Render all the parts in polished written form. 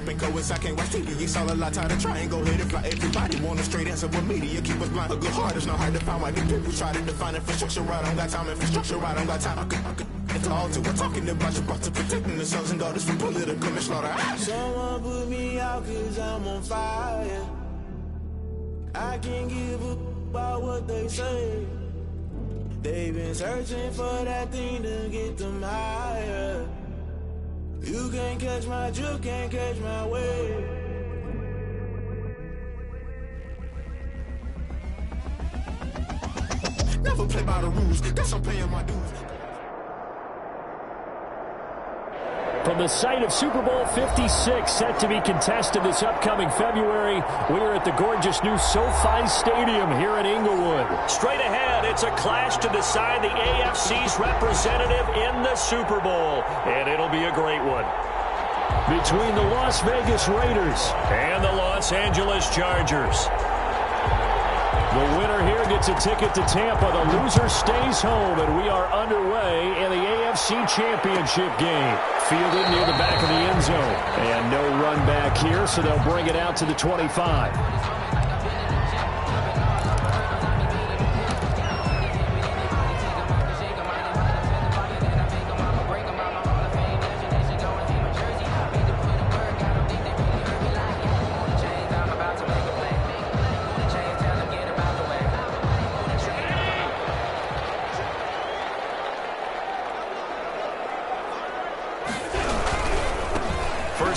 and co-eds, I can't watch TV. It's all a lot time to try and go hit it fly. Everybody want a straight answer with media. Keep us blind. A good heart is not hard to find. Why these people try to define infrastructure? I don't got time. Infrastructure, I don't got time. I could talk to. We're talking about your to protecting the sons and daughters from political and slaughter. Someone put me out 'cause I'm on fire. I can't give a about what they say. They've been searching for that thing to get them higher. You can't catch my drift, can't catch my wave. Never play by the rules, guess I'm paying my dues. From the site of Super Bowl 56, set to be contested this upcoming February, we are at the gorgeous new SoFi Stadium here in Inglewood. Straight ahead, it's a clash to decide the AFC's representative in the Super Bowl, and it'll be a great one. Between the Las Vegas Raiders and the Los Angeles Chargers. The winner here gets a ticket to Tampa. The loser stays home, and we are underway in the AFC Championship game. Fielded near the back of the end zone. And no run back here, so they'll bring it out to the 25.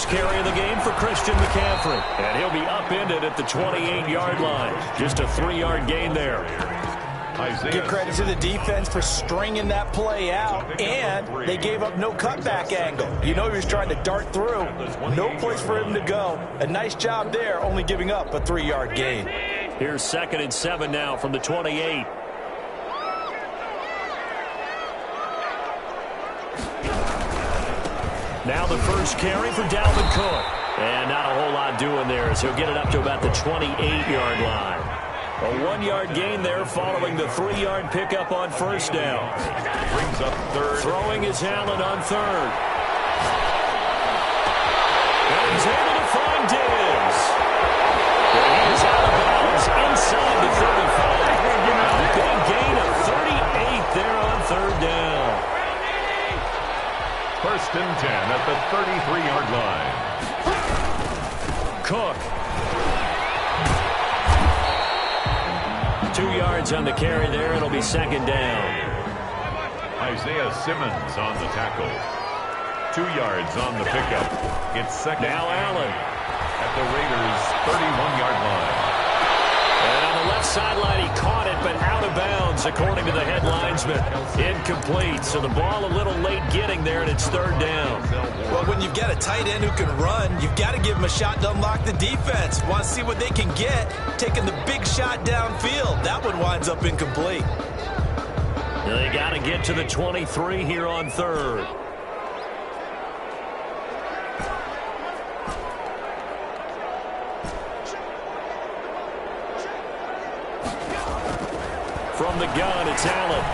Carry of the game for Christian McCaffrey. And he'll be upended at the 28-yard line. Just a 3-yard gain there. Give credit to the defense for stringing that play out, and they gave up no cutback angle. You know he was trying to dart through. No place for him to go. A nice job there, only giving up a 3-yard gain. Here's 2nd and 7 now from the 28. Now the first carry for Dalvin Cook. And not a whole lot doing there, so he'll get it up to about the 28-yard line. A 1-yard gain there following the 3-yard pickup on first down. Brings up third. Throwing is Allen on third. And he's able to find Diggs. And he is out of bounds inside the 35. A big gain of 38 there on third down. 1st and 10 at the 33-yard line. Cook. 2 yards on the carry there. It'll be 2nd down. Isaiah Simmons on the tackle. 2 yards on the pickup. It's 2nd. Now Allen. At the Raiders' 31-yard line. And on the left sideline, he caught it, but out of bounds, according to the head linesman. Incomplete, so the ball a little late getting there, and it's 3rd down. Well, when you've got a tight end who can run, you've got to give him a shot to unlock the defense. Want to see what they can get, taking the big shot downfield. That one winds up incomplete. They got to get to the 23 here on 3rd. From the gun, it's Allen.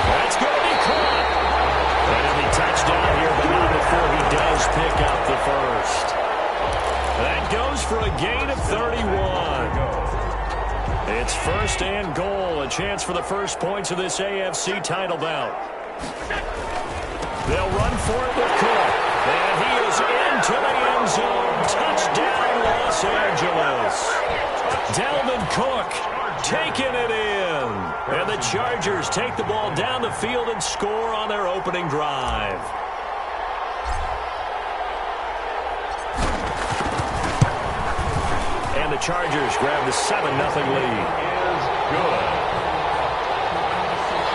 That's going to be caught. And he'll be touchdown here, but not before he does pick up the first. That goes for a gain of 31. It's 1st and goal, a chance for the first points of this AFC title bout. They'll run for it with Cook. And he is into the end zone. Touchdown, Los Angeles. Dalvin Cook taking it in. And the Chargers take the ball down the field and score on their opening drive. And the Chargers grab the 7-0 lead. Is good.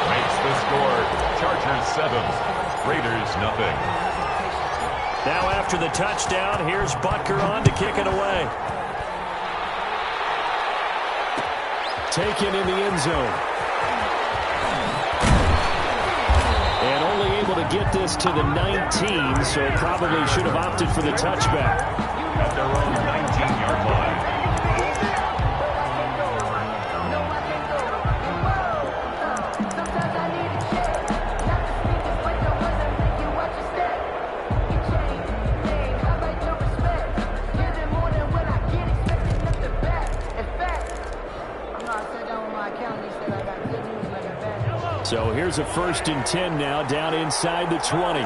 Makes the score. Chargers 7, Raiders nothing. Now after the touchdown, here's Butker on to kick it away. Taken in the end zone. And only able to get this to the 19, so probably should have opted for the touchback. At their own 19-yard line. Here's a 1st and 10 now, down inside the 20.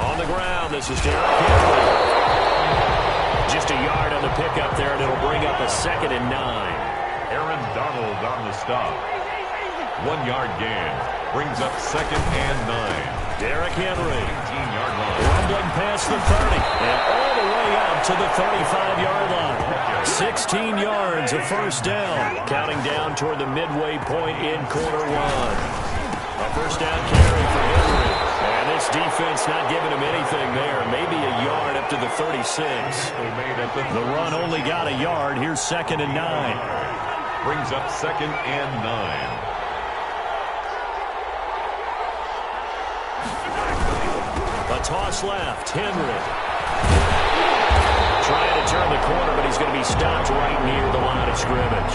On the ground, this is Derrick Henry. Just a yard on the pickup there, and it'll bring up a 2nd and 9. Aaron Donald on the stop. 1-yard gain. Brings up 2nd and 9. Derrick Henry. 18-yard line. Rumbling past the 30 and all the way out to the 35-yard line. 16 yards, a 1st down. Counting down toward the midway point in quarter 1. A 1st down carry for Henry. And this defense not giving him anything there. Maybe a yard up to the 36. The run only got a yard. Here's 2nd and 9. Brings up 2nd and 9. A toss left. Henry. Trying to turn the corner, but he's going to be stopped right near the line of scrimmage.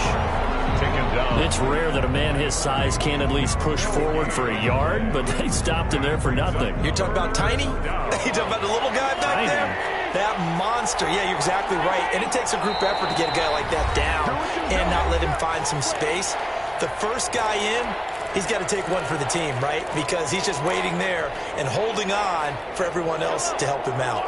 Taken down. It's rare that a man his size can at least push forward for a yard, but they stopped him there for nothing. You're talking about tiny? You're talking about the little guy back there? That monster. Yeah, you're exactly right. And it takes a group effort to get a guy like that down and not let him find some space. The first guy in, he's got to take one for the team, right? Because he's just waiting there and holding on for everyone else to help him out.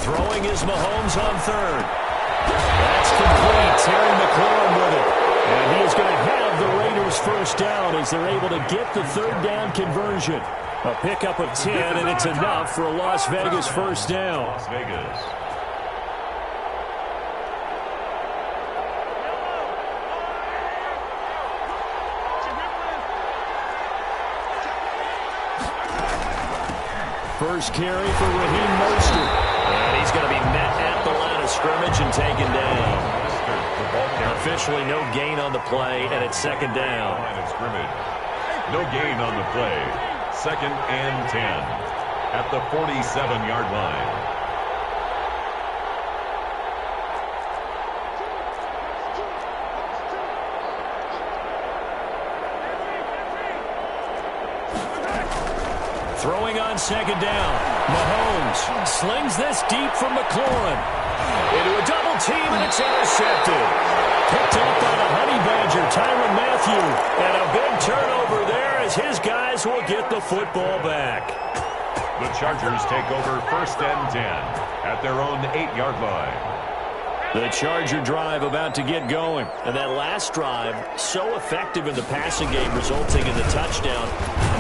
Throwing is Mahomes on 3rd. That's complete. Terry McLaurin with it. And he is going to have the Raiders 1st down as they're able to get the 3rd down conversion. A pickup of 10, and it's enough for a Las Vegas 1st down. Las Vegas. First carry for Raheem Mostert. And he's going to be met at the line of scrimmage and taken down. Officially no gain on the play, and it's 2nd down. Line of scrimmage. No gain on the play. 2nd and 10 at the 47-yard line. Throwing on 2nd down. Mahomes slings this deep from McLaurin. Into a double team, and it's intercepted. Picked up by the Honey Badger, Tyrann Mathieu. And a big turnover there as his guys will get the football back. The Chargers take over 1st and 10 at their own 8-yard line. The Charger drive about to get going. And that last drive, so effective in the passing game, resulting in the touchdown.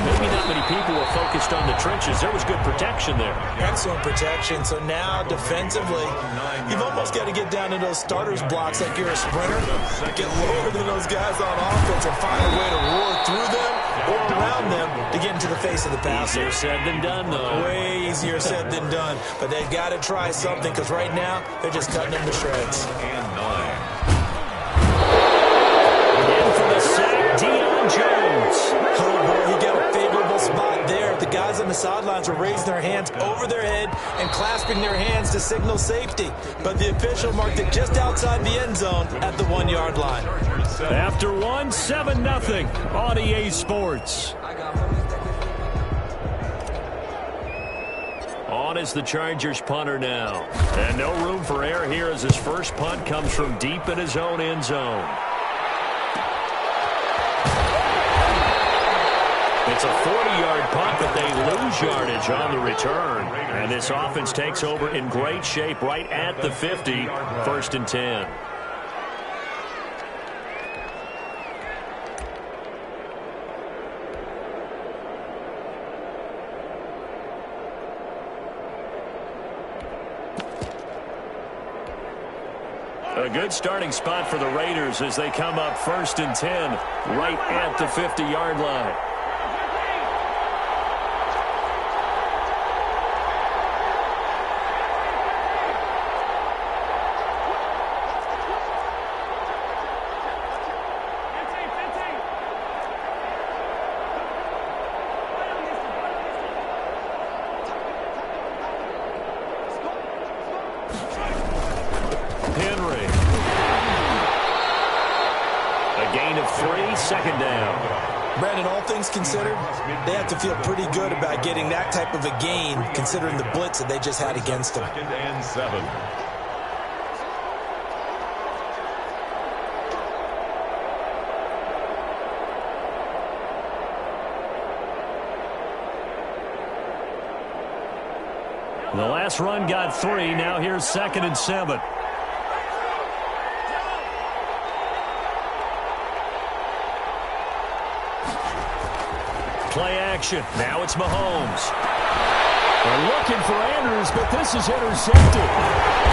Maybe not many people were focused on the trenches. There was good protection there. Excellent protection. So now, defensively, you've almost got to get down to those starters blocks like you're a sprinter. Get lower than those guys on offense and find a way to roar through them or around them to get into the face of the passer. Easier said than done, though. Way easier said than done. But they've got to try something because right now, they're just cutting them to shreds. And 9. In for the sack, Deion Jones. Oh, boy, he got a favorable spot there. The guys on the sidelines are raising their hands over their head and clasping their hands to signal safety. But the official marked it just outside the end zone at the 1-yard line. After 1, 7-0 on EA Sports. On is the Chargers punter now. And no room for error here as his first punt comes from deep in his own end zone. It's a 40-yard punt, but they lose yardage on the return. And this offense takes over in great shape right at the 50, 1st and 10. A good starting spot for the Raiders as they come up 1st and 10 right at the 50-yard line. second down. Brandon, all things considered, they have to feel pretty good about getting that type of a gain, considering the blitz that they just had against them. 2nd and 7. The last run got 3. Now here's 2nd and 7. Play action. Now it's Mahomes. They're looking for Andrews, but this is intercepted.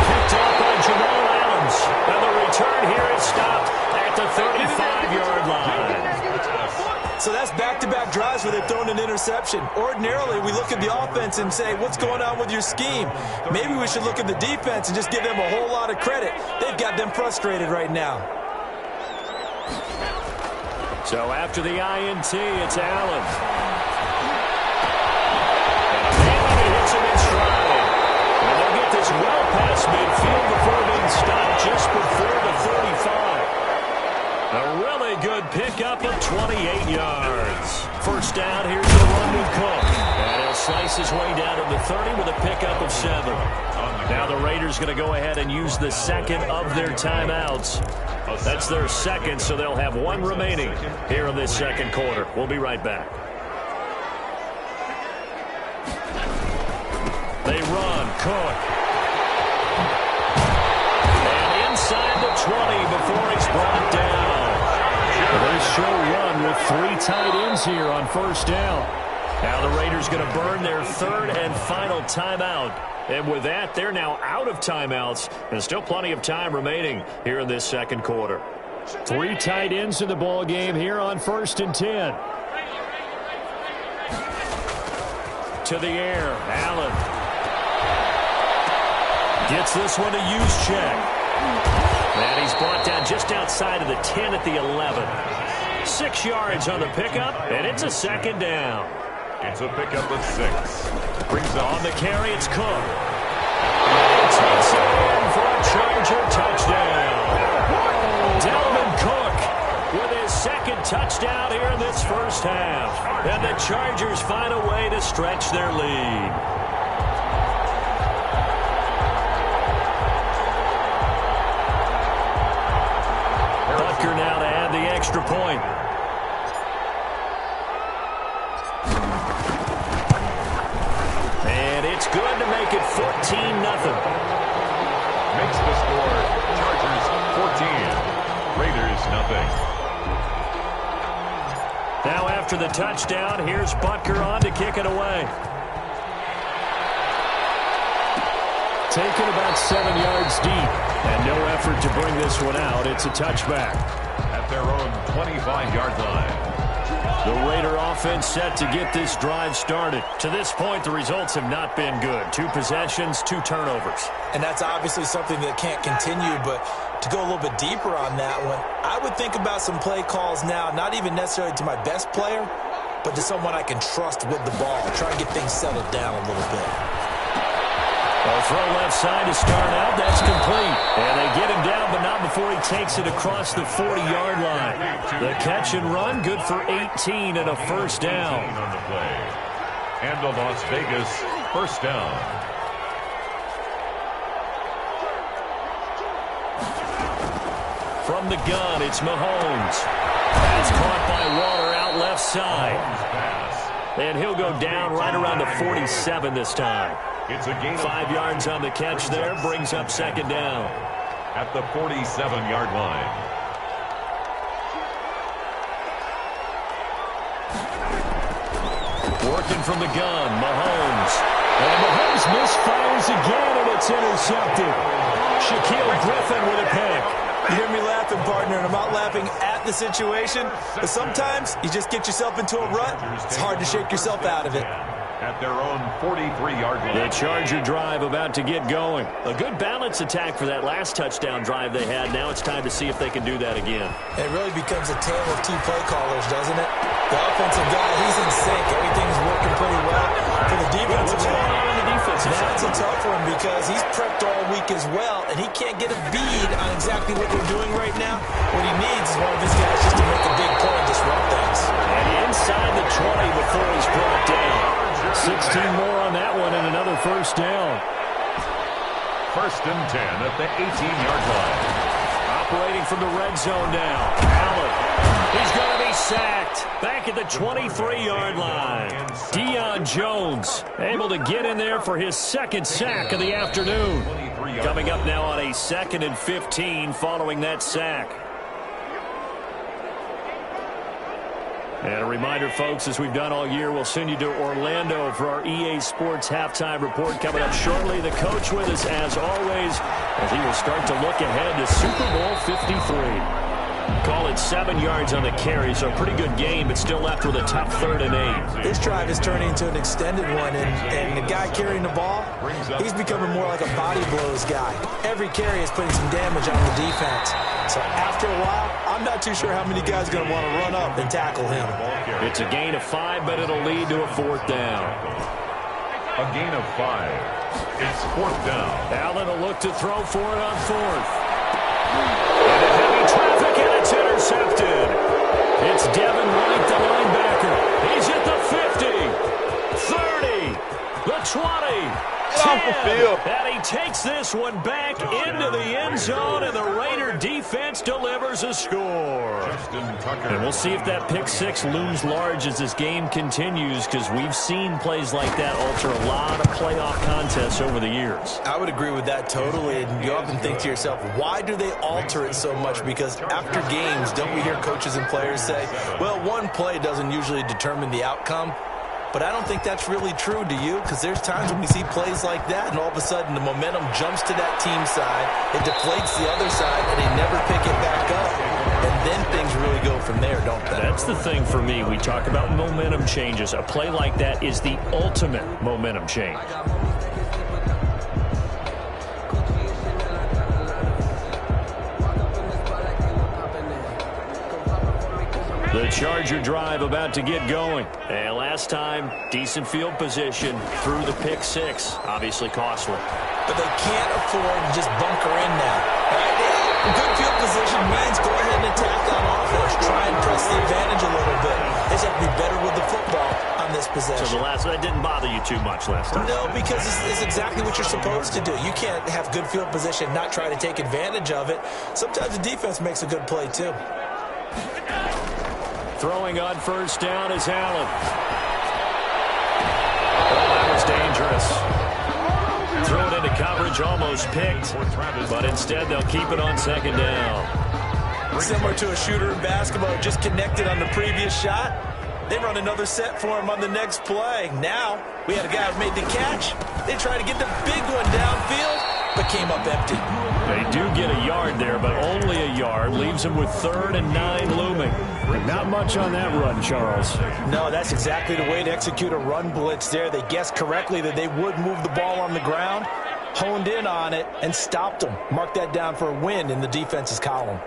Picked off by Jamal Adams. And the return here is stopped at the 35-yard line. So that's back-to-back drives where they've thrown an interception. Ordinarily, we look at the offense and say, what's going on with your scheme? Maybe we should look at the defense and just give them a whole lot of credit. They've got them frustrated right now. So after the INT, it's Allen. And he hits him in stride. And they'll get this well past midfield before being stopped just before the 35. A really good pickup of 28 yards. First down, here's the run with Cook. And he'll slice his way down to the 30 with a pickup of 7. Now the Raiders going to go ahead and use the second of their timeouts. That's their second, so they'll have 1 remaining here in this second quarter. We'll be right back. They run. Cook. And inside the 20 before he's brought down. They show run with 3 tight ends here on first down. Now the Raiders going to burn their 3rd and final timeout. And with that, they're now out of timeouts. And still plenty of time remaining here in this second quarter. 3 tight ends in the ball game here on 1st and 10. To the air, Allen. Gets this one to Juszczyk. And he's brought down just outside of the 10 at the 11. 6 yards on the pickup, and it's a second down. It's a pickup of 6. Brings up on the carry, it's Cook. And he takes it in for a Charger touchdown. Dalvin Cook with his 2nd touchdown here in this first half. And the Chargers find a way to stretch their lead. Butker now to add the extra point. And it's good to make it 14-0. Makes the score. Chargers 14. Raiders nothing. Now after the touchdown, here's Butker on to kick it away. Taken about 7 yards deep. And no effort to bring this one out. It's a touchback. At their own 25-yard line. The Raider offense set to get this drive started. To this point, the results have not been good. 2 possessions, 2 turnovers. And that's obviously something that can't continue, but to go a little bit deeper on that one, I would think about some play calls now, not even necessarily to my best player, but to someone I can trust with the ball. Try and get things settled down a little bit. Well, throw left side to start out. That's complete. And they get him down, but not before he takes it across the 40-yard line. The catch and run, good for 18 and a first down. On the play. And the Las Vegas first down. From the gun, it's Mahomes. That's caught by Waller out left side. And he'll go down right around the 47 this time. It's a gain of 5 yards on the catch there, brings up second down. At the 47-yard line. Working from the gun, Mahomes. And Mahomes misfires again, and it's intercepted. Shaquille Griffin with a pick. You hear me laughing, partner, and I'm not laughing at the situation, but sometimes you just get yourself into a rut. It's hard to shake yourself out of it. At their own 43-yard line. The Charger drive about to get going. A good balance attack for that last touchdown drive they had. Now it's time to see if they can do that again. It really becomes a tale of 2 play callers, doesn't it? The offensive guy, he's in sync. Everything's working pretty well. For the defensive What's going on in the defensive side? That's a tough one because he's prepped all week as well, and he can't get a bead on exactly what they're doing right now. What he needs is one of his guys just to make a big play and disrupt things. And inside the 20 before he's brought down. 16 more on that one and another first down. First and 10 at the 18-yard line. Operating from the red zone now. Allen. He's going to be sacked. Back at the 23-yard line. Deion Jones able to get in there for his second sack of the afternoon. Coming up now on a 2nd and 15 following that sack. And a reminder, folks, as we've done all year, we'll send you to Orlando for our EA Sports halftime report coming up shortly. The coach with us, as always, as he will start to look ahead to Super Bowl 53. Call it 7 yards on the carry, so a pretty good game, but still left with a tough 3rd and 8. This drive is turning into an extended one, and the guy carrying the ball, he's becoming more like a body blows guy. Every carry is putting some damage on the defense. So after a while, I'm not too sure how many guys are going to want to run up and tackle him. It's a gain of 5, but it'll lead to a 4th down. A gain of 5. It's 4th down. Allen will look to throw for it on 4th. And a heavy traffic, and it's intercepted. It's Devin White, the linebacker. He's at the 50, 30, the 20. Off the field. And he takes this one back into the end zone, and the Raider defense delivers a score. And we'll see if that pick 6 looms large as this game continues, because we've seen plays like that alter a lot of playoff contests over the years. I would agree with that totally, and you often think to yourself, why do they alter it so much? Because after games, don't we hear coaches and players say, well, one play doesn't usually determine the outcome? But I don't think that's really true, do you? Because there's times when we see plays like that, and all of a sudden the momentum jumps to that team side, it deflates the other side, and they never pick it back up. And then things really go from there, don't they? That's the thing for me. We talk about momentum changes. A play like that is the ultimate momentum change. The Charger drive about to get going. And last time, decent field position through the pick 6. Obviously costly. But they can't afford to just bunker in now. Right? Good field position means go ahead and attack on offense. Try and press the advantage a little bit. They just have to be better with the football on this possession. So that didn't bother you too much last time? No, because it's exactly what you're supposed to do. You can't have good field position, not try to take advantage of it. Sometimes the defense makes a good play, too. Throwing on first down is Allen. Oh, that was dangerous. Throw it into coverage, almost picked, but instead they'll keep it on 2nd down. Similar to a shooter in basketball, just connected on the previous shot. They run another set for him on the next play. Now, we had a guy who made the catch. They tried to get the big one downfield, but came up empty. They do get a yard there, but only a yard. Leaves them with 3rd and 9 looming. Not much on that run, Charles. No, that's exactly the way to execute a run blitz there. They guessed correctly that they would move the ball on the ground, honed in on it, and stopped them. Mark that down for a win in the defense's column.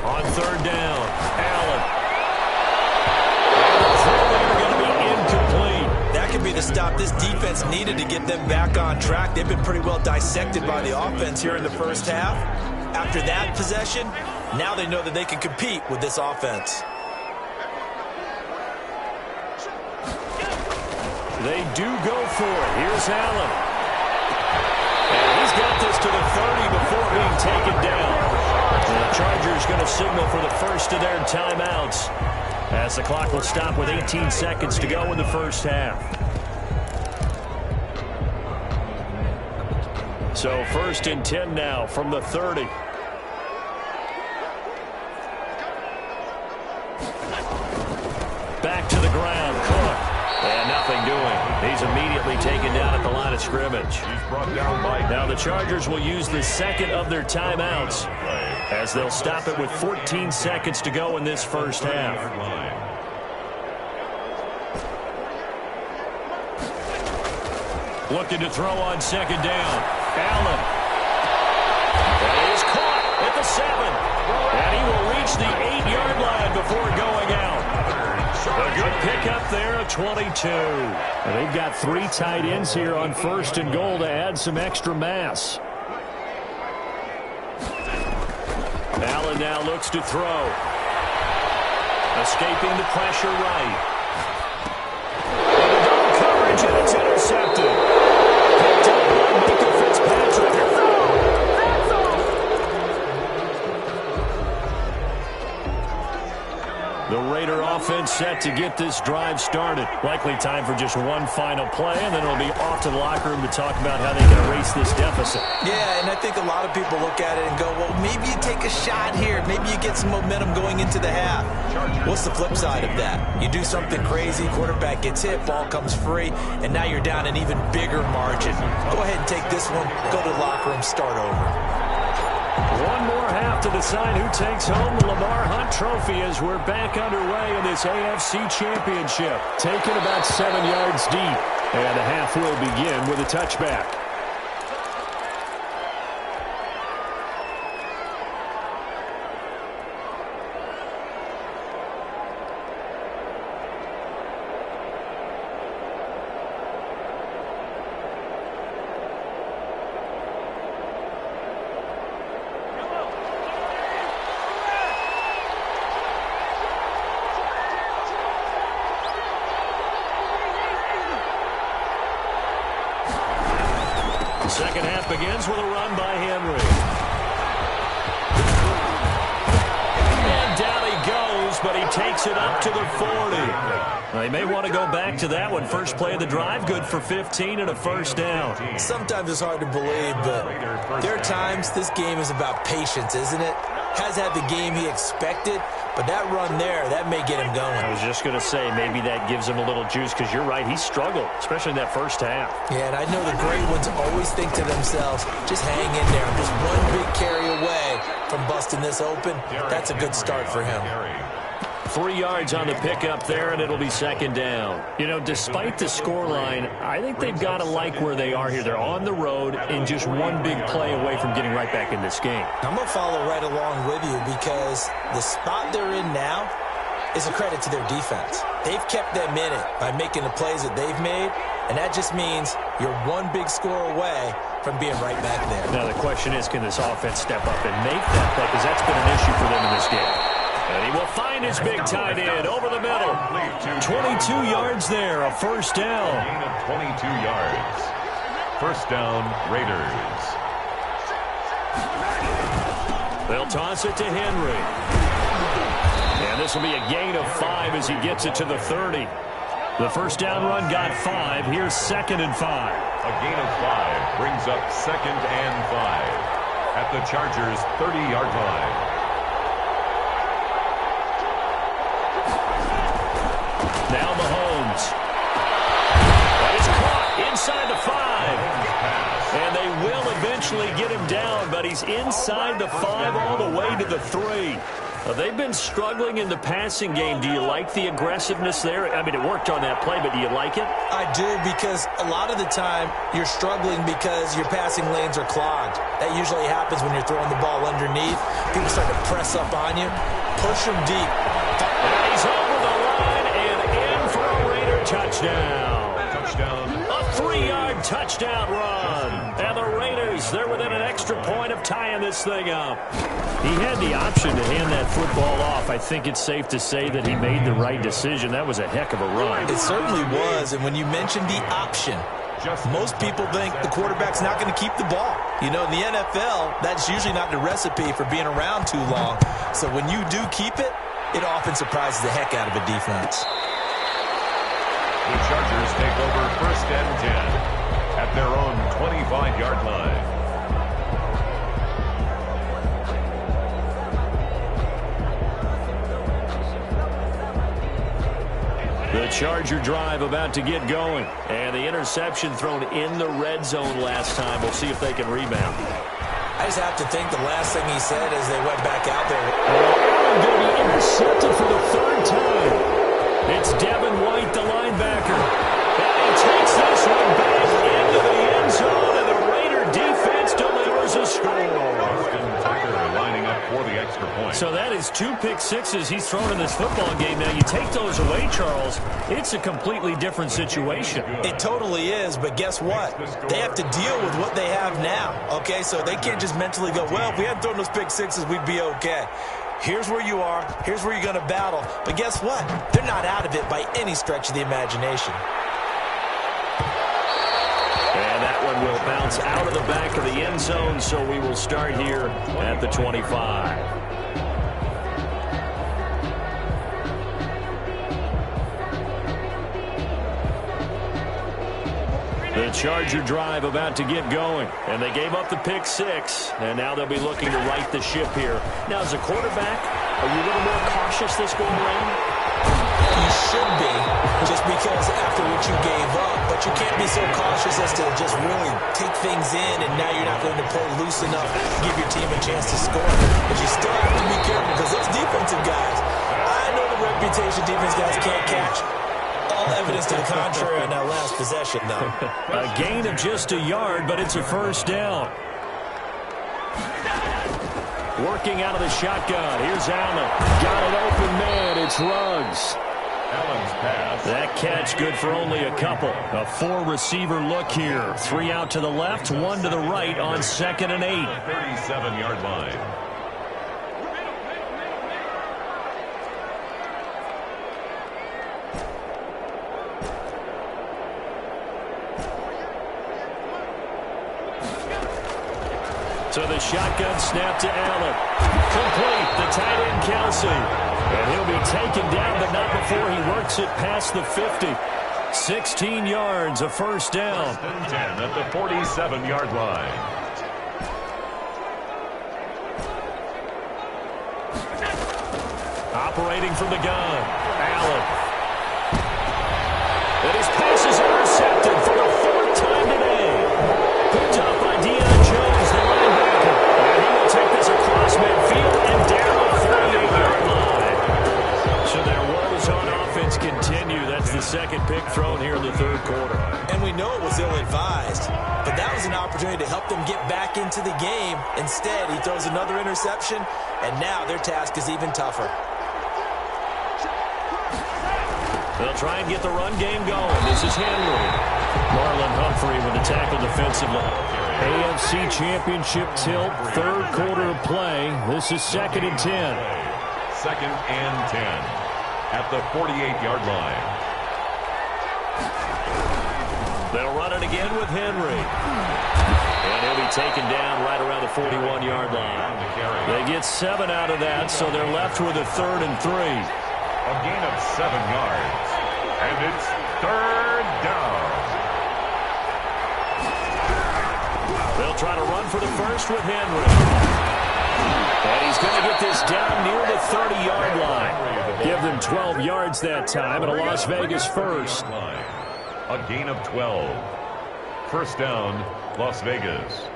On 3rd down, Allen. The throw there going to be incomplete. That could be the stop this defense needed to get them back on track. They've been pretty well dissected by the offense here in the first half. After that possession, now they know that they can compete with this offense. They do go for it. Here's Allen. And he's got this to the 30 before being taken down. And the Chargers going to signal for the first of their timeouts, as the clock will stop with 18 seconds to go in the first half. So 1st and 10 now from the 30. Back to the ground, Cook. And nothing doing. He's immediately taken down at the line of scrimmage. He's brought down by... Now the Chargers will use the 2nd of their timeouts, as they'll stop it with 14 seconds to go in this first half. Looking to throw on 2nd down. Allen. And he is caught at the 7. And he will reach the 8-yard line before going out. A good pickup there, a 22. And they've got 3 tight ends here on 1st and goal to add some extra mass. Allen now looks to throw. Escaping the pressure right. Double coverage, and it's intercepted. Picked up by Minka Fitzpatrick. The Raider offense set to get this drive started. Likely time for just one final play, and then it'll be off to the locker room to talk about how they can erase this deficit. Yeah, and I think a lot of people look at it and go, well, maybe you take a shot here. Maybe you get some momentum going into the half. What's the flip side of that? You do something crazy, quarterback gets hit, ball comes free, and now you're down an even bigger margin. Go ahead and take this one, go to the locker room, start over. One more half to decide who takes home the Lamar Hunt Trophy as we're back underway in this AFC Championship. Taken about 7 yards deep, and the half will begin with a touchback. Second half begins with a run by Henry. And down he goes, but he takes it up to the 40. Now, he may want to go back to that one. First play of the drive, good for 15 and a first down. Sometimes it's hard to believe, but there are times this game is about patience, isn't it? Has had the game he expected, but that run there, that may get him going. I was just going to say, maybe that gives him a little juice, because you're right, he struggled, especially in that first half. Yeah, and I know the great ones always think to themselves, just hang in there. Just one big carry away from busting this open. That's a good start for him. 3 yards on the pickup there, and it'll be second down. You know, despite the scoreline, I think they've got to like where they are here. They're on the road and just one big play away from getting right back in this game. I'm going to follow right along with you because the spot they're in now is a credit to their defense. They've kept them in it by making the plays that they've made, and that just means you're one big score away from being right back there. Now, the question is, can this offense step up and make that play? Because that's been an issue for them in this game. And he will find his big tight end over the middle. 22 yards there, a first down. Gain of 22 yards. First down, Raiders. They'll toss it to Henry. And this will be a gain of 5 as he gets it to the 30. The first down run got 5. Here's 2nd and 5. A gain of 5 brings up 2nd and 5 at the Chargers' 30-yard line. Now Mahomes. That is caught inside the 5. And they will eventually get him down, but he's inside the 5 all the way to the 3. They've been struggling in the passing game. Do you like the aggressiveness there? I mean, it worked on that play, but do you like it? I do, because a lot of the time you're struggling because your passing lanes are clogged. That usually happens when you're throwing the ball underneath. People start to press up on you. Push them deep. And he's over the line and in for a Raider touchdown. A 3-yard touchdown run. And the Raiders, they're within an extra point of tying this thing up. He had the option to hand that football off. I think it's safe to say that he made the right decision. That was a heck of a run. It certainly was. And when you mentioned the option, most people think the quarterback's not going to keep the ball. You know, in the NFL, that's usually not the recipe for being around too long. So when you do keep it, it often surprises the heck out of a defense. The Chargers take over 1st and 10 at their own 25-yard line. The Charger drive about to get going. And the interception thrown in the red zone last time. We'll see if they can rebound. I just have to think the last thing he said as they went back out there. Going to be intercepted for the 3rd time. It's Devin White, the linebacker. And he takes this one back into the end zone, and the Raider defense delivers a score. Lining up for the extra point. So that is 2 pick sixes he's thrown in this football game. Now, you take those away, Charles, it's a completely different situation. It totally is, but guess what? They have to deal with what they have now, okay? So they can't just mentally go, well, if we hadn't thrown those pick sixes, we'd be okay. Here's where you are. Here's where you're going to battle. But guess what? They're not out of it by any stretch of the imagination. And that one will bounce out of the back of the end zone, so we will start here at the 25. The Charger drive about to get going, and they gave up the pick six, and now they'll be looking to right the ship here. Now, as a quarterback, are you a little more cautious this go around? You should be, just because after what you gave up, but you can't be so cautious as to just really take things in, and now you're not going to play loose enough to give your team a chance to score. But you still have to be careful, because those defensive guys, I know the reputation defense guys can't catch. All evidence to the contrary on that last possession, though. A gain of just a yard, but it's a first down. Working out of the shotgun. Here's Allen. Got an open man. It's Ruggs. Allen's pass. That catch good for only a couple. A four-receiver look here. 3 out to the left, 1 to the right on 2nd and 8. 37-yard line. So the shotgun snap to Allen. Complete. The tight end, Kelsey. And he'll be taken down, but not before he works it past the 50. 16 yards, a first down. 10 at the 47-yard line. Operating from the gun. Allen. And his pass is intercepted for the 4th time today. Picked up by Deion Jones, the linebacker. And he will take this across midfield and down the 38-yard line. So their woes on offense continue. That's the second pick thrown here in the 3rd quarter. And we know it was ill-advised, but that was an opportunity to help them get back into the game. Instead, he throws another interception, and now their task is even tougher. They'll try and get the run game going. This is Henry. Marlon Humphrey with the tackle defensively. AFC Championship tilt, 3rd quarter of play. This is 2nd and 10. 2nd and 10 at the 48-yard line. They'll run it again with Henry. And he'll be taken down right around the 41-yard line. They get 7 out of that, so they're left with a 3rd and 3. A gain of 7 yards. And it's 3rd down. They'll try to run for the first with Henry. And he's going to get this down near the 30-yard line. Give them 12 yards that time and a Las Vegas first. A gain of 12. First down, Las Vegas.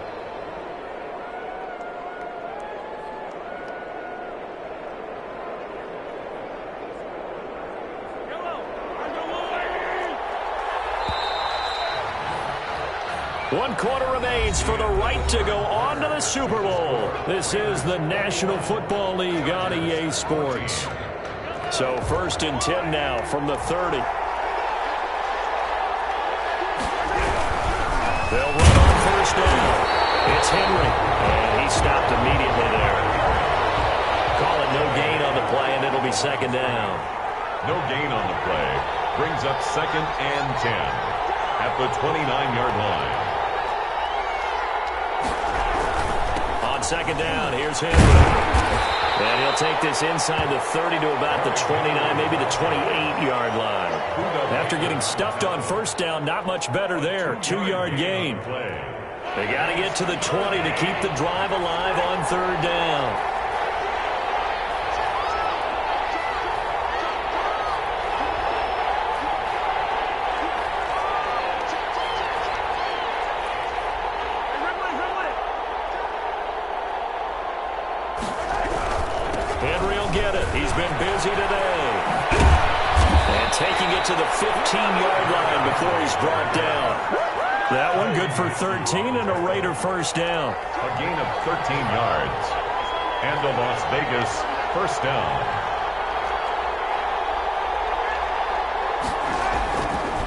One quarter remains for the right to go on to the Super Bowl. This is the National Football League on EA Sports. So 1st and 10 now from the 30. They'll run on first down. It's Henry, and he stopped immediately there. Call it no gain on the play, and it'll be 2nd down. No gain on the play. Brings up 2nd and 10 at the 29-yard line. 2nd down, here's Henry. And he'll take this inside the 30 to about the 29, maybe the 28-yard line. After getting stuffed on first down, not much better there. 2-yard gain. They got to get to the 20 to keep the drive alive on 3rd down. Henry will get it. He's been busy today. And taking it to the 15-yard line before he's brought down. That one good for 13 and a Raider first down. A gain of 13 yards. And a Las Vegas first down.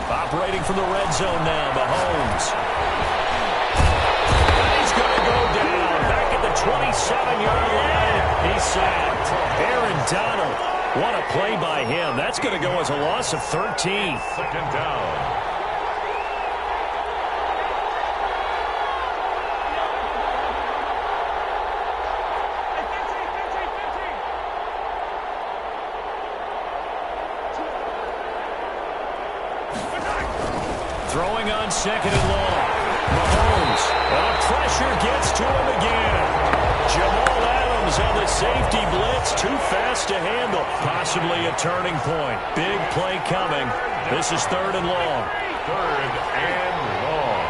Operating from the red zone now, Mahomes. He's going to go down. Back at the 27-yard line. He's sacked. Aaron Donald. What a play by him. That's going to go as a loss of 13. Second down. Throwing on second and long. Mahomes. The pressure gets to him again. Jamal Adams on the safety blitz. Too fast to handle. Possibly a turning point. Big play coming. This is third and long. Third and long.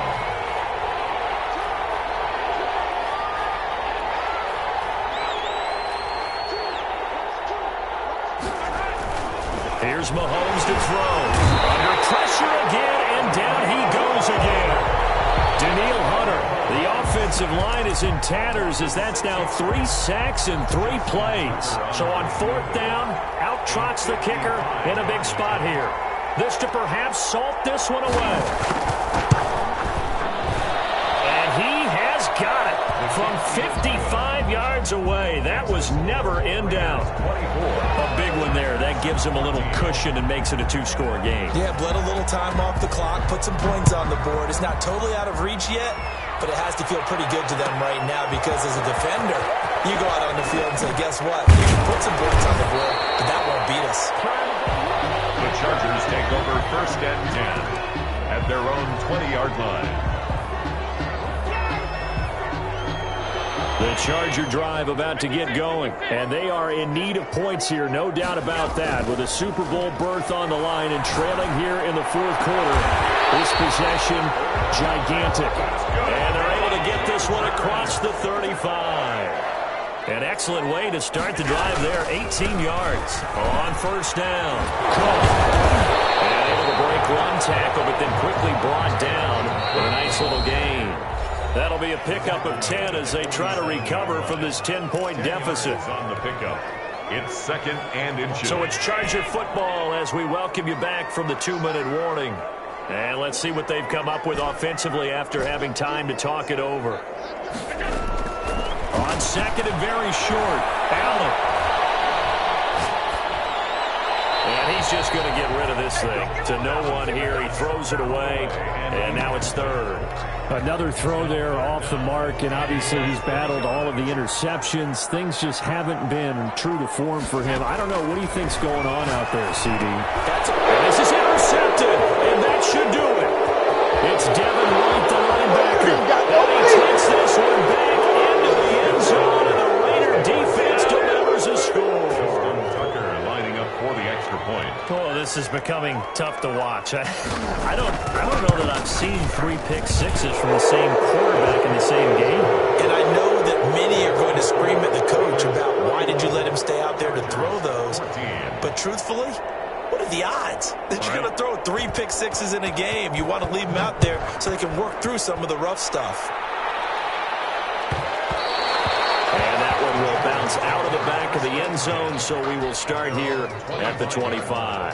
Here's Mahomes to throw. Under pressure again, and down he goes again. Daniil Hunter, the offensive line is in tatters as that's now 3 sacks in 3 plays. So on fourth down, out trots the kicker in a big spot here. This to perhaps salt this one away. And he has got it from 55 yards away. That was never in doubt. A big one there. That gives him a little cushion and makes it a 2-score game. Yeah, bled a little time off the clock, put some points on the board. It's not totally out of reach yet, but it has to feel pretty good to them right now because as a defender, you go out on the field and say, guess what? You can put some points on the board, but that won't beat us. The Chargers take over first and 10 at their own 20-yard line. The Charger drive about to get going, and they are in need of points here, no doubt about that, with a Super Bowl berth on the line and trailing here in the fourth quarter. This possession, gigantic. And they're able to get this one across the 35. An excellent way to start the drive there, 18 yards on first down. And able to break one tackle, but then quickly brought down with a nice little gain. That'll be a pickup of 10 as they try to recover from this 10-point deficit. On the pickup, it's second and inches. So it's Charger football as we welcome you back from the 2-minute warning. And let's see what they've come up with offensively after having time to talk it over. On second and very short, Allen. And he's just going to get rid of this thing to no one here. He throws it away, and now it's third. Another throw there off the mark, and obviously he's battled all of the interceptions. Things just haven't been true to form for him. I don't know. What do you think's going on out there, CD? This is intercepted, and that should do it. It's Devin White, the linebacker. And he takes this one back into the end zone, and the Raider defense delivers a score. For the extra point. Oh, this is becoming tough to watch. I don't know that I've seen 3 pick sixes from the same quarterback in the same game. And I know that many are going to scream at the coach about why did you let him stay out there to throw those. But truthfully, what are the odds that you're going to throw 3 pick sixes in a game? You want to leave them out there so they can work through some of the rough stuff. Will bounce out of the back of the end zone, so we will start here at the 25.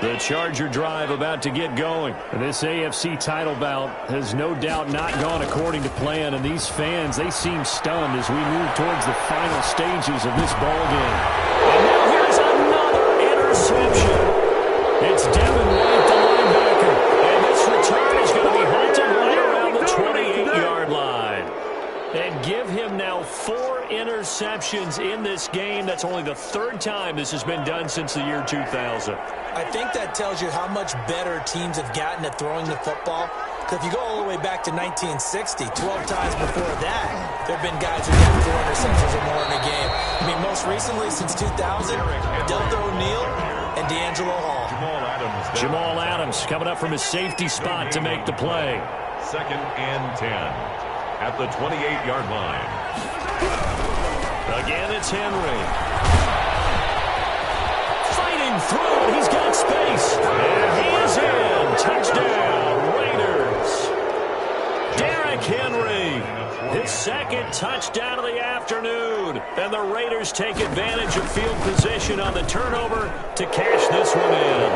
The Charger drive about to get going. And this AFC title bout has no doubt not gone according to plan, and these fans, they seem stunned as we move towards the final stages of this ball game. And now here's another interception. It's Devin White, the linebacker, and this return is going to be halted right around the 28-yard line. And give him now 4 interceptions in this game. That's only the 3rd time this has been done since the year 2000. I think that tells you how much better teams have gotten at throwing the football. Because if you go all the way back to 1960, 12 times before that, there have been guys who got 4 interceptions or more in a game. I mean, most recently, since 2000, Delta O'Neal and D'Angelo Hall. Jamal Adams coming up from his safety spot to make the play. Second and 10. At the 28-yard line. Again, it's Henry. Fighting through, and he's got space. And he is in. Touchdown, Raiders. Derrick Henry, his 2nd touchdown of the afternoon. And the Raiders take advantage of field position on the turnover to cash this one in.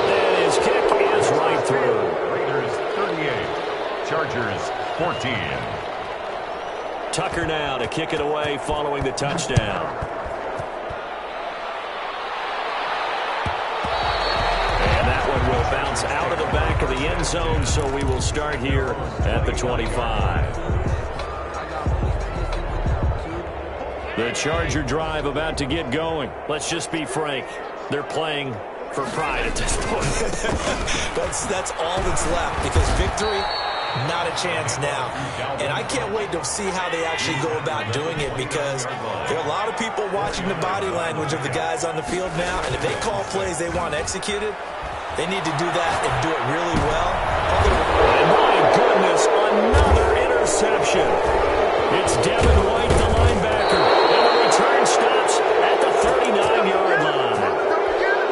And his kick is right through. Raiders 38, Chargers 14. Tucker now to kick it away following the touchdown. And that one will bounce out of the back of the end zone, so we will start here at the 25. The Charger drive about to get going. Let's just be frank. They're playing for pride at this point. That's all that's left, because victory, not a chance now. And I can't wait to see how they actually go about doing it, because there are a lot of people watching the body language of the guys on the field now, and if they call plays they want executed, they need to do that and do it really well. And my goodness, another interception. It's Devin White, the linebacker, and the return stops at the 39-yard line.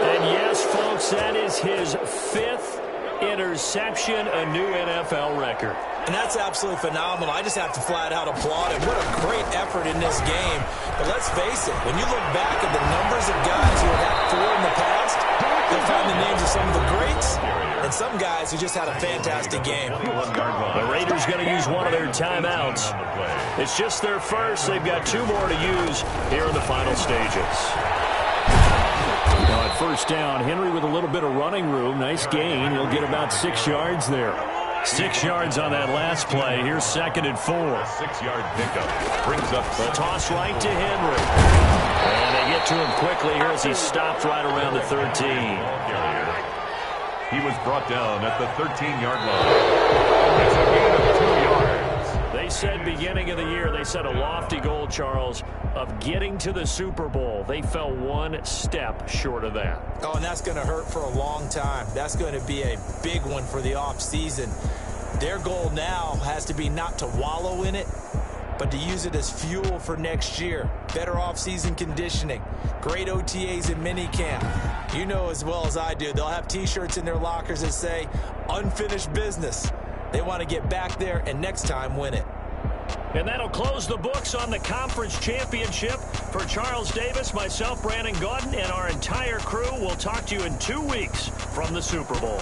And yes, folks, that is his 5th interception, a new NFL record. And that's absolutely phenomenal. I just have to flat out applaud him. What a great effort in this game. But let's face it, when you look back at the numbers of guys who have had 4 in the past, you'll find the names of some of the greats and some guys who just had a fantastic game. The Raiders going to use one of their timeouts. It's just their first. They've got 2 more to use here in the final stages. Now at first down, Henry with a little bit of running room. Nice gain. He'll get about 6 yards there. 6 yards on that last play. Here's 2nd and 4. 6-yard pickup brings up the toss right to Henry. And they get to him quickly here as he stopped right around the 13. He was brought down at the 13-yard line. It's a gain of 2 yards. They said beginning of the year, they set a lofty goal, Charles, of getting to the Super Bowl. They fell 1 step short of that. Oh, and that's going to hurt for a long time. That's going to be a big one for the offseason. Their goal now has to be not to wallow in it, but to use it as fuel for next year. Better offseason conditioning, great OTAs and minicamp. You know as well as I do, they'll have T-shirts in their lockers that say, unfinished business. They want to get back there and next time win it. And that'll close the books on the conference championship. For Charles Davis, myself, Brandon Gaudin, and our entire crew, we'll talk to you in 2 weeks from the Super Bowl.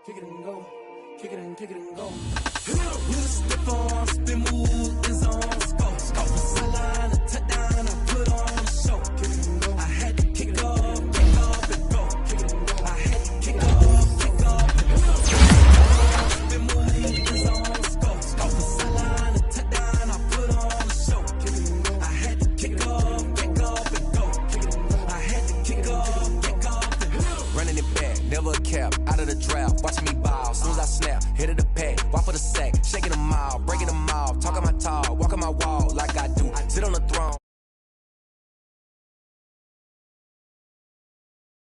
Kick it and go. Kick it and go. With a stiff on, spin move, is on, go. From the sideline to touchdown, I put on the show. Kick it and go. I had to kick off and go. Kick it and go. I had to kick off and go. Spin move, is on, go. From the sideline to touchdown, I put on the show. Kick it and go. I had to kick off and go. Kick it and go. I had to kick off and go. Running it back, never a cap, out of the draft. Watching me ball, soon as I snap, hit of the pack, walk for the sack, shaking them all, breaking them